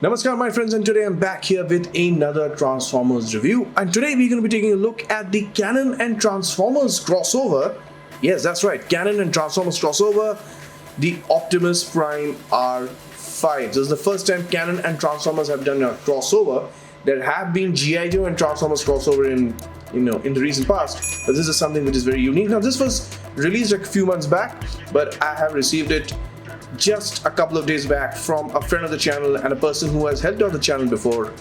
Namaskar my friends, and today I'm back here with another Transformers review, and today we're going to be taking a look at the Canon and Transformers crossover. Yes, that's right, Canon and Transformers crossover, the Optimus Prime R5. This is the first time Canon and Transformers have done a crossover. There have been G.I. Joe and Transformers crossover in the recent past, but this is something which is very unique. Now this was released a few months back, but I have received it just a couple of days back from a friend of the channel and a person who has helped out the channel before,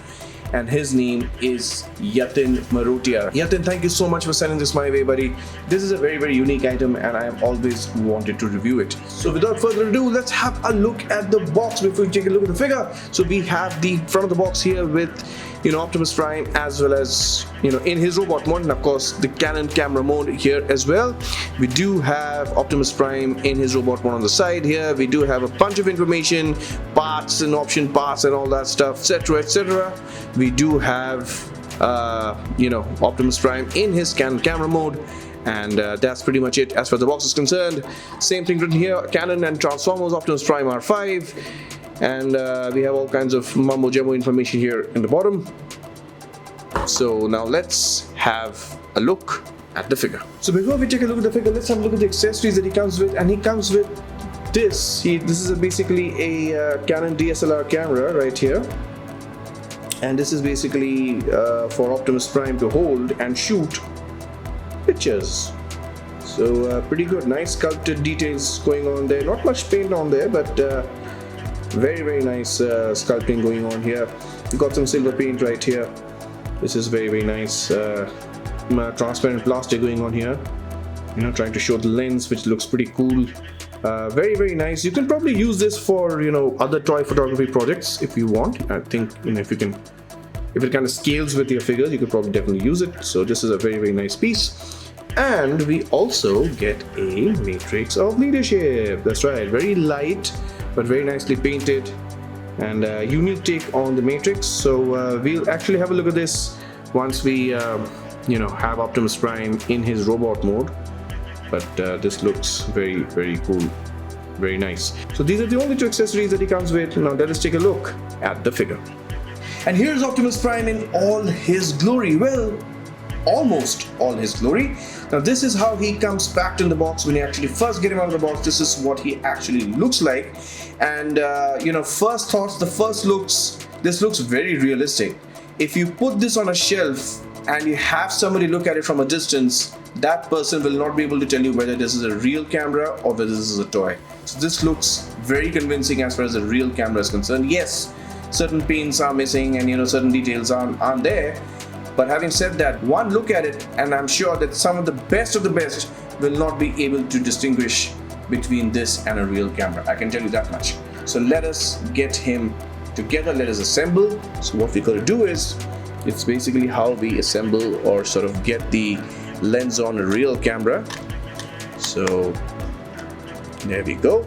and his name is Yatin Marotia. Yatin, thank you so much for sending this my way, buddy. This is a very unique item and I have always wanted to review it. So without further ado, let's have a look at the box before we take a look at the figure. So we have the front of the box here with Optimus Prime, as well as in his robot mode, and of course the Canon camera mode here as well. We do have Optimus Prime in his robot mode on the side here. We do have a bunch of information, parts and option parts and all that stuff, etc. We do have Optimus Prime in his Canon camera mode, and that's pretty much it as far as the box is concerned. Same thing written here, Canon and Transformers Optimus Prime R5. And we have all kinds of mumbo jumbo information here in the bottom. So now let's have a look at the figure. So before we take a look at the figure, let's have a look at the accessories that he comes with. And he comes with this. This is basically a Canon DSLR camera right here. And this is basically for Optimus Prime to hold and shoot pictures. So pretty good, nice sculpted details going on there. Not much paint on there, but very nice sculpting going on here. We've got some silver paint right here. This is very nice transparent plastic going on here, trying to show the lens, which looks pretty cool. Very nice. You can probably use this for other toy photography projects if you want. I think if it kind of scales with your figures, you could probably definitely use it. So this is a very nice piece. And we also get a matrix of leadership. That's right, very light but very nicely painted, and unique take on the matrix. So we'll actually have a look at this once we have Optimus Prime in his robot mode. But this looks very cool, very nice. So these are the only two accessories that he comes with. Now let us take a look at the figure. And here's Optimus Prime in all his glory. Well, almost all his glory. Now this is how he comes packed in the box. When you actually first get him out of the box, this is what he actually looks like. And first thoughts, this looks very realistic. If you put this on a shelf and you have somebody look at it from a distance, that person will not be able to tell you whether this is a real camera or whether this is a toy. So this looks very convincing as far as the real camera is concerned. Yes, certain paints are missing and certain details aren't there. But having said that, one look at it, and I'm sure that some of the best will not be able to distinguish between this and a real camera. I can tell you that much. So let us get him together, let us assemble. So what we're going to do is, it's basically how we assemble or sort of get the lens on a real camera. So there we go.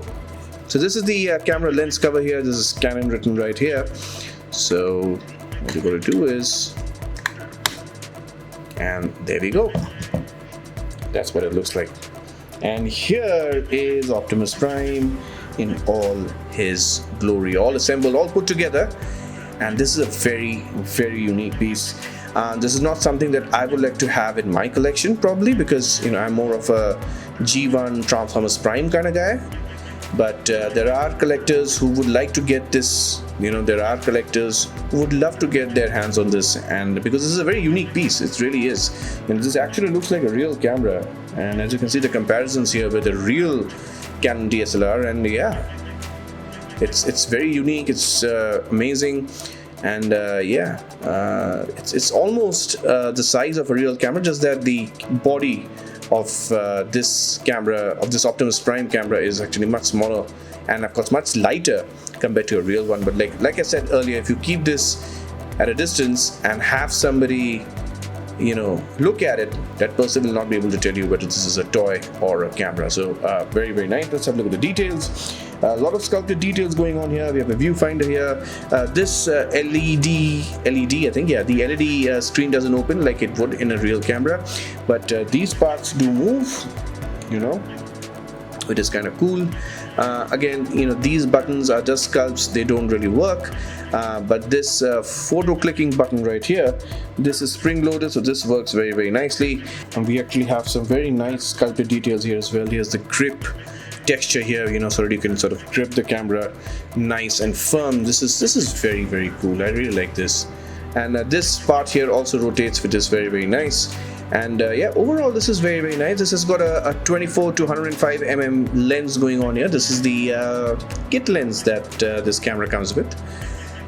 So this is the camera lens cover here. This is Canon written right here. So what we're going to do is, and there we go. That's what it looks like. And here is Optimus Prime in all his glory, all assembled, all put together. And this is a very unique piece. This is not something that I would like to have in my collection, probably, because I'm more of a G1 Transformers Prime kind of guy. But there are collectors who would like to get this. There are collectors who would love to get their hands on this, and because this is a very unique piece, it really is. And this actually looks like a real camera, and as you can see the comparisons here with a real Canon DSLR, and yeah, it's very unique. It's amazing, and it's almost the size of a real camera, just that the body of this camera, of this Optimus Prime camera, is actually much smaller and of course much lighter compared to a real one. But like I said earlier, if you keep this at a distance and have somebody look at it, that person will not be able to tell you whether this is a toy or a camera. So very nice. Let's have a look at the details. A lot of sculpted details going on here. We have a viewfinder here. This LED, I think, yeah, the LED screen doesn't open like it would in a real camera, but these parts do move, which is kind of cool. Again, these buttons are just sculpts, they don't really work. But this photo clicking button right here, this is spring loaded, so this works very, very nicely. And we actually have some very nice sculpted details here as well. Here's the grip texture here, so that you can sort of grip the camera nice and firm. This is very, very cool. I really like this. And this part here also rotates, which is very, very nice. And yeah, overall this is very, very nice. This has got a 24 to 105 mm lens going on here. This is the kit lens that this camera comes with.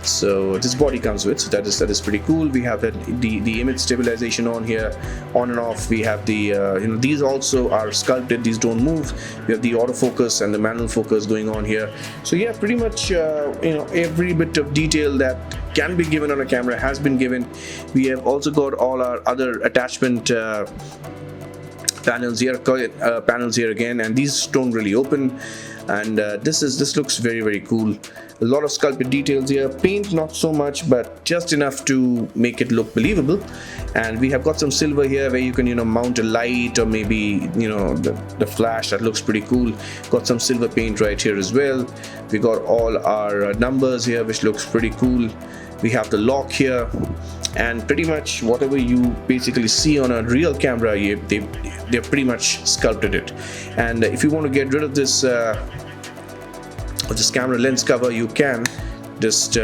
So this body comes with, so that is pretty cool. We have the image stabilization on here, on and off. We have the these also are sculpted, these don't move. We have the autofocus and the manual focus going on here. So yeah, pretty much every bit of detail that can be given on a camera has been given. We have also got all our other attachment panels here again, and these don't really open. And this looks very, very cool. A lot of sculpted details here. Paint not so much, but just enough to make it look believable. And we have got some silver here where you can mount a light, or maybe the flash. That looks pretty cool. Got some silver paint right here as well. We got all our numbers here, which looks pretty cool. We have the lock here, and pretty much whatever you basically see on a real camera, they're pretty much sculpted it. And if you want to get rid of this camera lens cover, you can just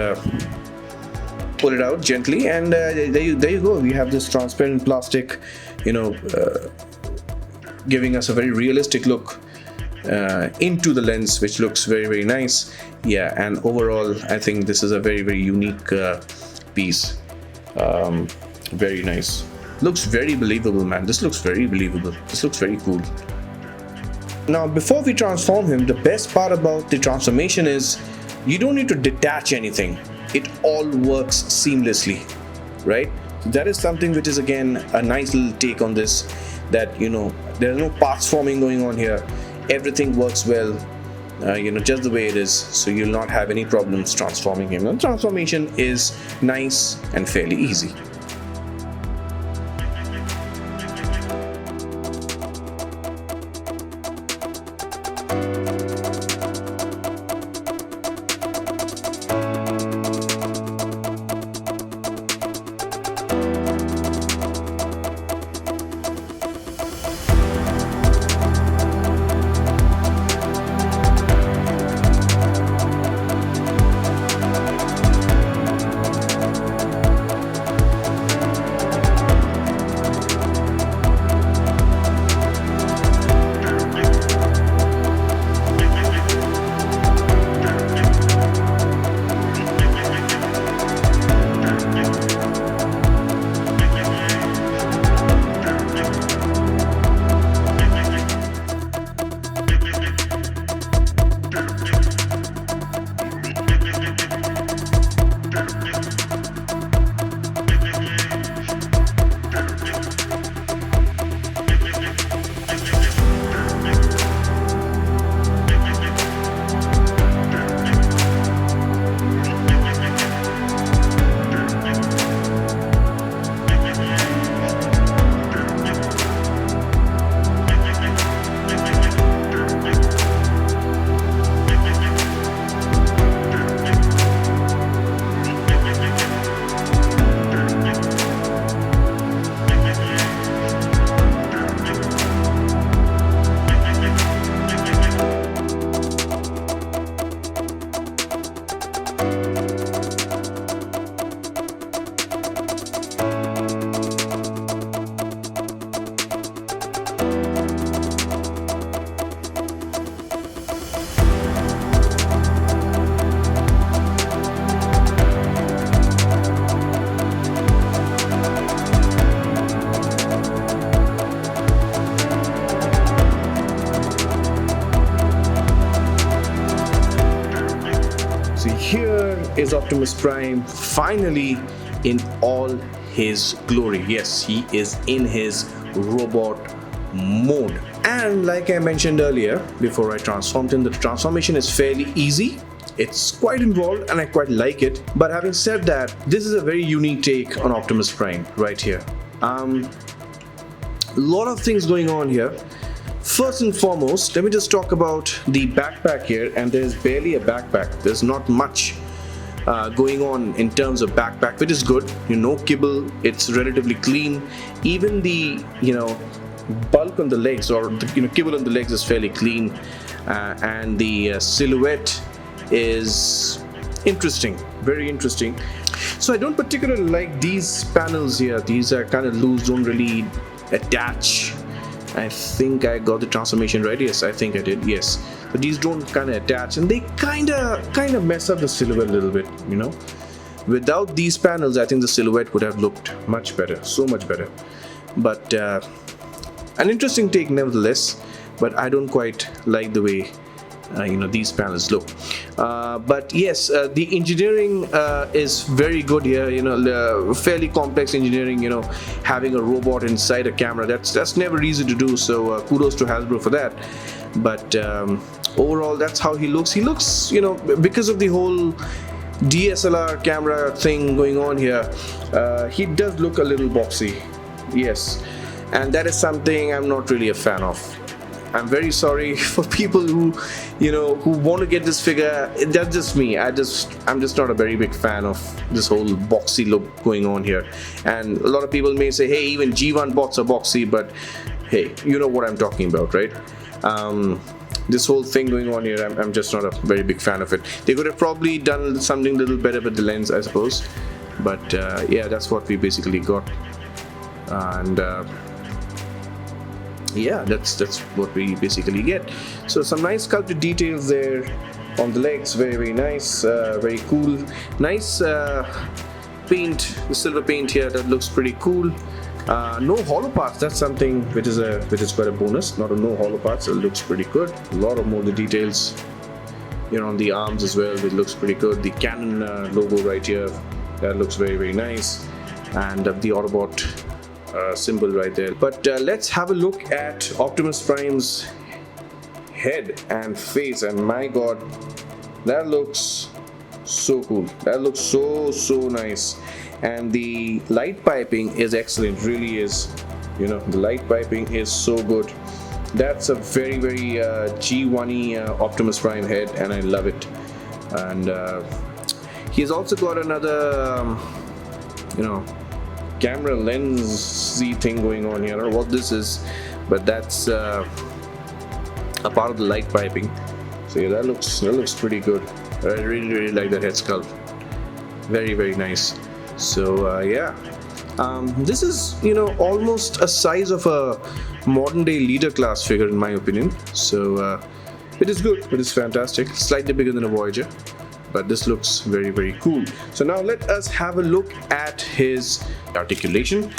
pull it out gently, and there you go. We have this transparent plastic, giving us a very realistic look into the lens, which looks very, very nice. Yeah, and overall I think this is a very, very unique piece. Very nice. Looks very believable, man. This looks very believable. This looks very cool. Now, before we transform him, the best part about the transformation is you don't need to detach anything. It all works seamlessly, right? That is something which is again a nice little take on this, that there are no parts forming going on here. Everything works well, just the way it is, so you'll not have any problems transforming him. And transformation is nice and fairly easy. Is Optimus Prime finally in all his glory. Yes, he is in his robot mode. And like I mentioned earlier, before I transformed him, the transformation is fairly easy. It's quite involved and I quite like it. But having said that, this is a very unique take on Optimus Prime right here. A lot of things going on here. First and foremost, let me just talk about the backpack here, and there's barely a backpack. There's not much going on in terms of backpack, which is good. No kibble, it's relatively clean. Even the bulk on the legs, or the kibble on the legs, is fairly clean, and the silhouette is interesting, very interesting. So I don't particularly like these panels here. These are kind of loose, don't really attach. I think I got the transformation right. Yes, I think I did. Yes, but these don't kind of attach, and they kind of mess up the silhouette a little bit. Without these panels, I think the silhouette would have looked much better, so much better. But an interesting take nevertheless. But I don't quite like the way these panels look. But yes, the engineering is very good here. Fairly complex engineering. Having a robot inside a camera, that's never easy to do. So kudos to Hasbro for that. But overall, that's how he looks. He looks, because of the whole DSLR camera thing going on here, he does look a little boxy. Yes, and that is something I'm not really a fan of. I'm very sorry for people who want to get this figure. That's just me. I'm just not a very big fan of this whole boxy look going on here. And a lot of people may say, hey, even G1 bots are boxy, but hey, you know what I'm talking about, right? This whole thing going on here, I'm just not a very big fan of it. They could have probably done something a little better with the lens, I suppose. But yeah, that's what we basically got. And yeah, that's what we basically get. So some nice sculpted details there on the legs, very, very nice, very cool. Nice paint, the silver paint here, that looks pretty cool. No hollow parts, that's something which is quite a bonus. Not a no hollow parts, it looks pretty good. A lot of more the details on the arms as well, it looks pretty good. The Canon logo right here, that looks very, very nice. And the Autobot symbol right there. But let's have a look at Optimus Prime's head and face, and my god, that looks so cool. That looks so nice. And the light piping is excellent, really is. The light piping is so good. That's a very, very G1-y Optimus Prime head, and I love it. And he's also got another camera lens-y thing going on here. I don't know what this is, but that's a part of the light piping. So yeah, that looks pretty good. I really like that head sculpt. Very, very nice. So yeah, this is almost a size of a modern day leader class figure in my opinion. So it is good, it is fantastic. Slightly bigger than a Voyager, but this looks very, very cool. So now let us have a look at his articulation.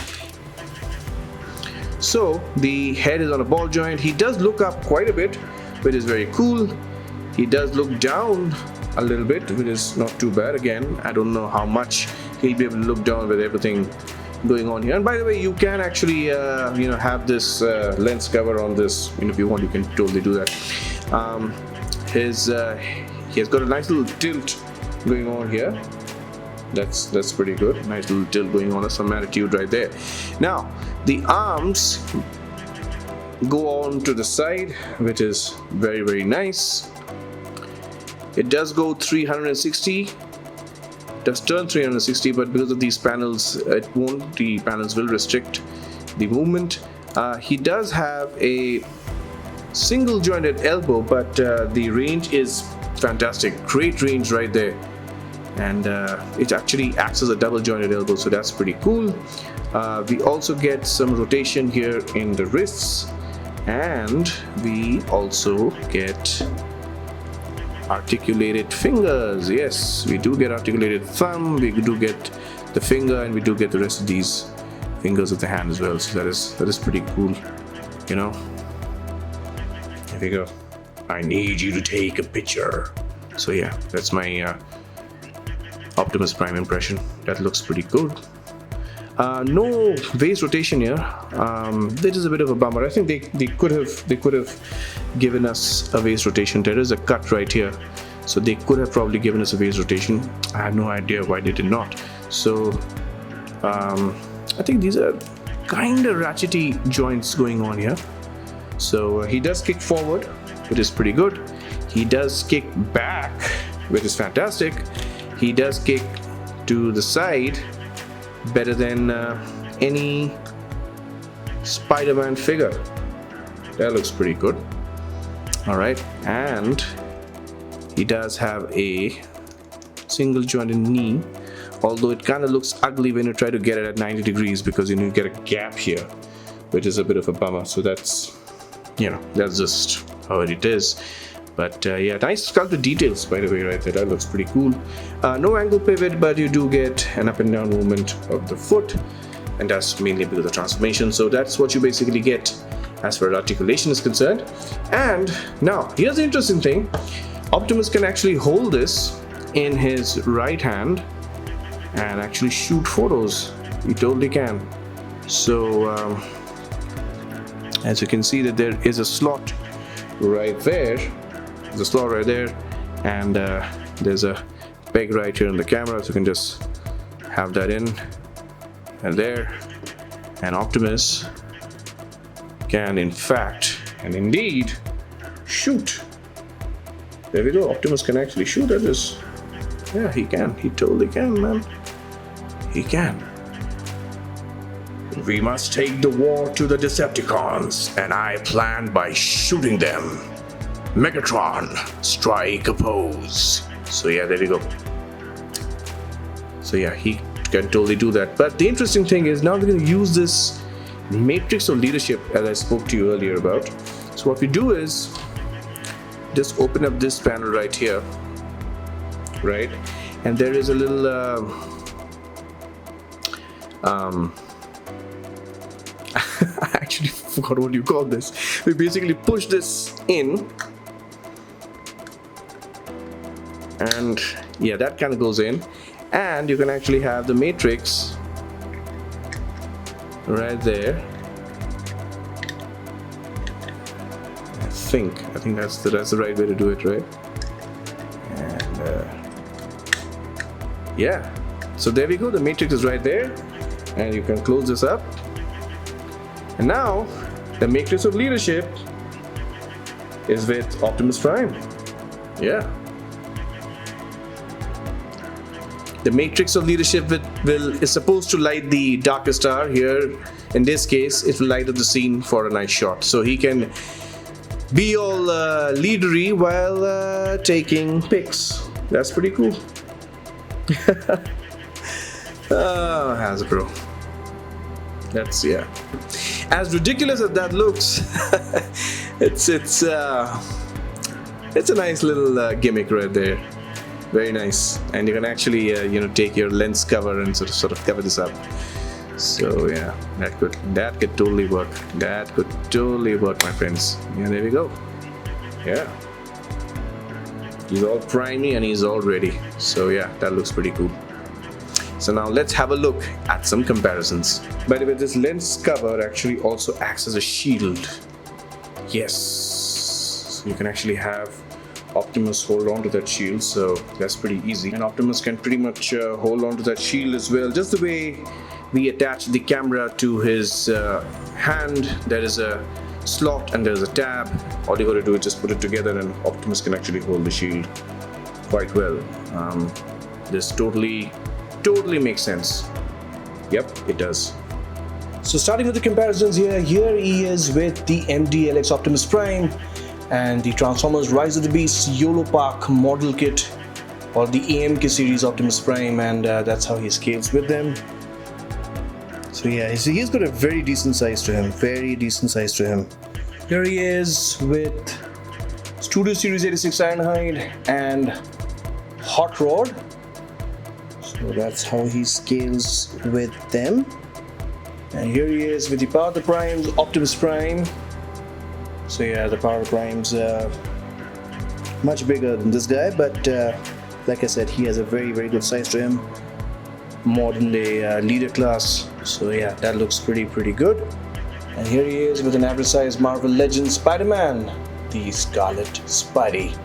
So the head is on a ball joint. He does look up quite a bit, which is very cool. He does look down a little bit, which is not too bad. Again, I don't know how much he'll be able to look down with everything going on here. And by the way, you can actually have this lens cover on this. If you want, you can totally do that. He has got a nice little tilt going on here. That's pretty good. Nice little tilt going on. Some attitude right there. Now the arms go on to the side, which is very, very nice. It does go 360. Does turn 360, but because of these panels, it won't. The panels will restrict the movement. He does have a single jointed elbow, but the range is fantastic. Great range right there. And it actually acts as a double jointed elbow, so that's pretty cool. We also get some rotation here in the wrists, and we also get articulated fingers. Yes, we do get articulated thumb, we do get the finger, and we do get the rest of these fingers of the hand as well. So that is pretty cool. Here we go. I need you to take a picture. So yeah, that's my Optimus Prime impression. That looks pretty good. No waist rotation here. That is a bit of a bummer. I think they could have given us a waist rotation. There is a cut right here, so they could have probably given us a waist rotation. I have no idea why they did not. So I think these are kind of ratchety joints going on here. So he does kick forward, which is pretty good. He does kick back, which is fantastic. He does kick to the side better than any Spider-Man figure. That looks pretty good. Alright, and he does have a single jointed knee, although it kind of looks ugly when you try to get it at 90 degrees because you get a gap here, which is a bit of a bummer. So that's, that's just how it is. But yeah, nice sculpted details, by the way, right there. That looks pretty cool. No angle pivot, but you do get an up and down movement of the foot, and that's mainly because of the transformation. So that's what you basically get as far as articulation is concerned. And now, here's the interesting thing. Optimus can actually hold this in his right hand and actually shoot photos. He totally can. So, as you can see that there is a slot right there. There's a slot right there, and there's a peg right here on the camera, so you can just have that in and there. And Optimus can in fact and indeed shoot. There we go. Optimus can actually shoot at this. Yeah, he can. He totally can, man. He can. We must take the war to the Decepticons, and I plan by shooting them. Megatron, strike a pose. So yeah, there we go. So yeah, he can totally do that. But the interesting thing is now we're going to use this matrix of leadership as I spoke to you earlier about. So what we do is just open up this panel right here, right? And there is a little I actually forgot what you call this. We basically push this in, and yeah, that kind of goes in, and you can actually have the matrix right there. I think that's the right way to do it, right? And yeah, so there we go. The matrix is right there, and you can close this up. And now the matrix of leadership is with Optimus Prime. Yeah. The matrix of leadership is supposed to light the darker star. Here, in this case, it will light up the scene for a nice shot. So he can be all leadery while taking pics. That's pretty cool. Oh, Hasbro. That's, yeah. As ridiculous as that looks, it's a nice little gimmick right there. Very nice. And you can actually take your lens cover and sort of cover this up. So yeah, that could totally work. That could totally work, my friends. Yeah, there we go. Yeah. He's all primey and he's all ready. So yeah, that looks pretty cool. So now let's have a look at some comparisons. By the way, this lens cover actually also acts as a shield. Yes. So you can actually have Optimus hold on to that shield, so that's pretty easy. And Optimus can pretty much hold on to that shield as well, just the way we attach the camera to his hand. There is a slot and there's a tab. All you gotta do is just put it together and Optimus can actually hold the shield quite well. This totally makes sense. Yep, it does. So starting with the comparisons here he is with the MDLX Optimus Prime and the Transformers Rise of the Beasts YOLO Park model kit, or the AMK series Optimus Prime, and that's how he scales with them. So yeah, he's got a very decent size to him, Here he is with Studio Series 86 Ironhide and Hot Rod. So that's how he scales with them. And here he is with the Power of the Primes Optimus Prime. So yeah, the Power Prime's much bigger than this guy, but like I said, he has a very good size to him. Modern day leader class. So yeah, that looks pretty good. And here he is with an average size Marvel Legends Spider-Man, the Scarlet Spidey.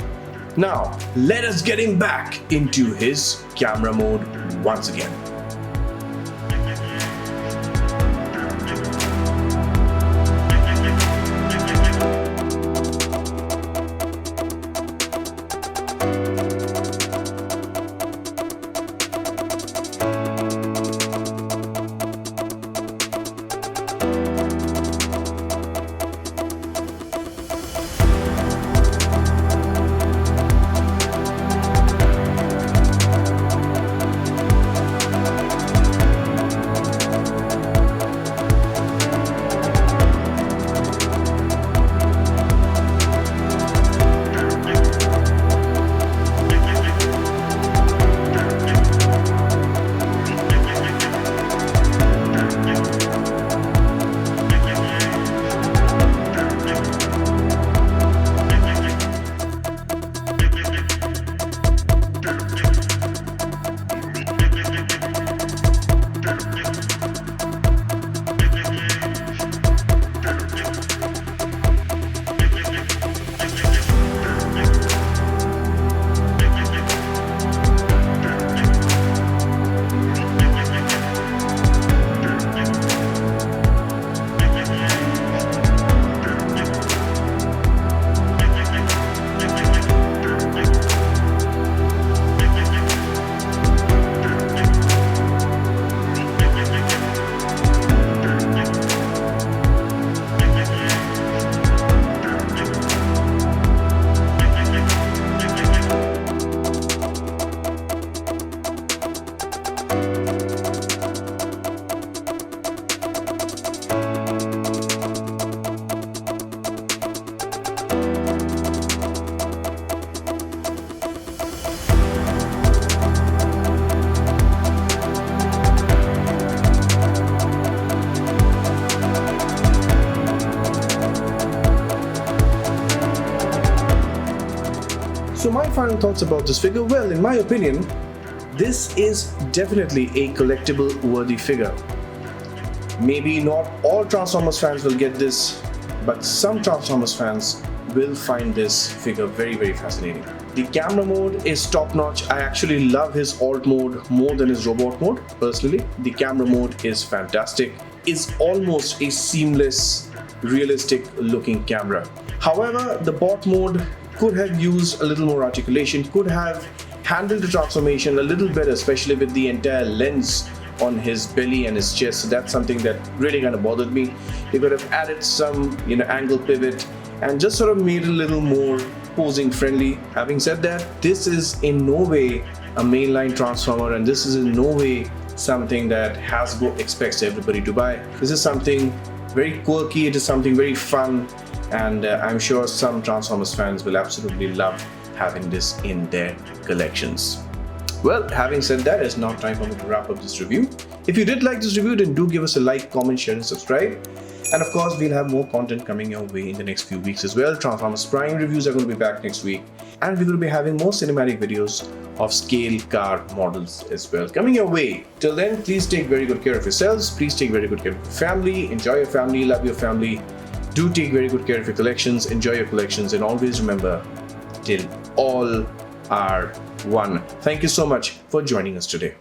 Now, let us get him back into his camera mode once again. final thoughts about this figure? Well, in my opinion, this is definitely a collectible worthy figure. Maybe not all Transformers fans will get this, but some Transformers fans will find this figure very, very fascinating. The camera mode is top notch. I actually love his alt mode more than his robot mode, personally. The camera mode is fantastic. It's almost a seamless, realistic looking camera. However, the bot mode could have used a little more articulation, could have handled the transformation a little better, especially with the entire lens on his belly and his chest. So that's something that really kind of bothered me. They could have added some, angle pivot and just sort of made it a little more posing friendly. Having said that, this is in no way a mainline Transformer, and this is in no way something that Hasbro expects everybody to buy. This is something very quirky, it is something very fun, and I'm sure some Transformers fans will absolutely love having this in their collections. Well, having said that, it's now time for me to wrap up this review. If you did like this review, then do give us a like, comment, share and subscribe. And of course, we'll have more content coming your way in the next few weeks as well. Transformers Prime reviews are going to be back next week. And we're going to be having more cinematic videos of scale car models as well coming your way. Till then, please take very good care of yourselves. Please take very good care of your family. Enjoy your family, love your family. Do take very good care of your collections. Enjoy your collections. And always remember, till all are one. Thank you so much for joining us today.